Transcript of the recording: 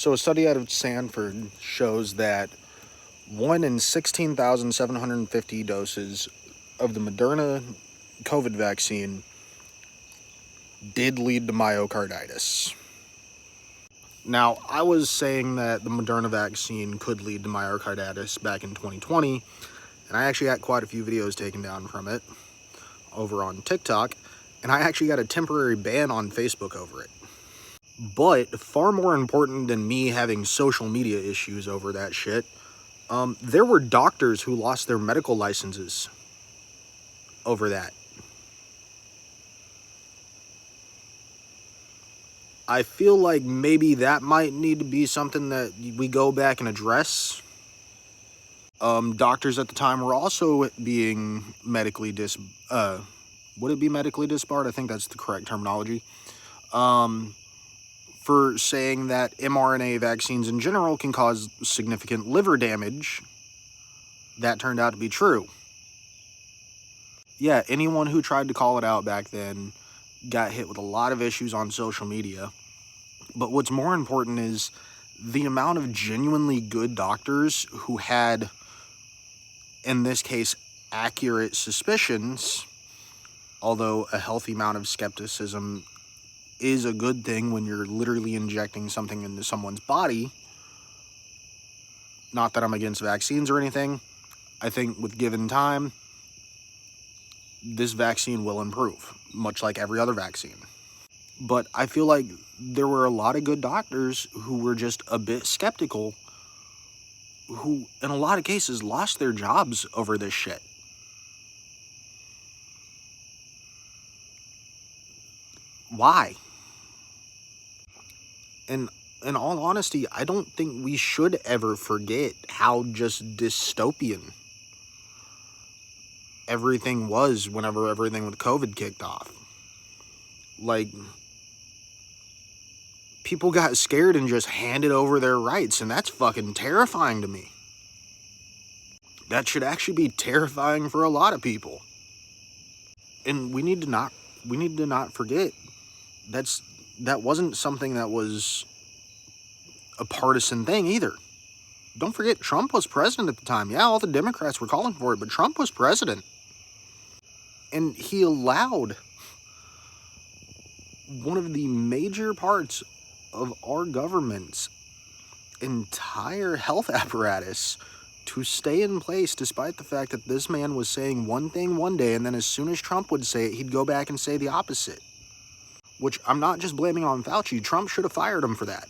So, a study out of Stanford shows that 1 in 16,750 doses of the Moderna COVID vaccine did lead to myocarditis. Now, I was saying that the Moderna vaccine could lead to myocarditis back in 2020, and I actually got quite a few videos taken down from it over on TikTok, and I actually got a temporary ban on Facebook over it. But far more important than me having social media issues over that shit, there were doctors who lost their medical licenses over that. I feel like maybe that might need to be something that we go back and address. Doctors at the time were also being medically would it be medically disbarred? I think that's the correct terminology. For saying that mRNA vaccines in general can cause significant liver damage. That turned out to be true. Yeah, anyone who tried to call it out back then got hit with a lot of issues on social media. But what's more important is the amount of genuinely good doctors who had, in this case, accurate suspicions, although a healthy amount of skepticism is a good thing when you're literally injecting something into someone's body. Not that I'm against vaccines or anything. I think with given time, this vaccine will improve, much like every other vaccine. But I feel like there were a lot of good doctors who were just a bit skeptical, who in a lot of cases lost their jobs over this shit. Why? And in all honesty, I don't think we should ever forget how just dystopian everything was whenever everything with COVID kicked off. Like, people got scared and just handed over their rights, and that's fucking terrifying to me. That should actually be terrifying for a lot of people. And we need to not forget that wasn't something that was a partisan thing either. Don't forget, Trump was president at the time. Yeah, all the Democrats were calling for it, but Trump was president. And he allowed one of the major parts of our government's entire health apparatus to stay in place, despite the fact that this man was saying one thing one day, and then as soon as Trump would say it, he'd go back and say the opposite. Which I'm not just blaming on Fauci. Trump should have fired him for that.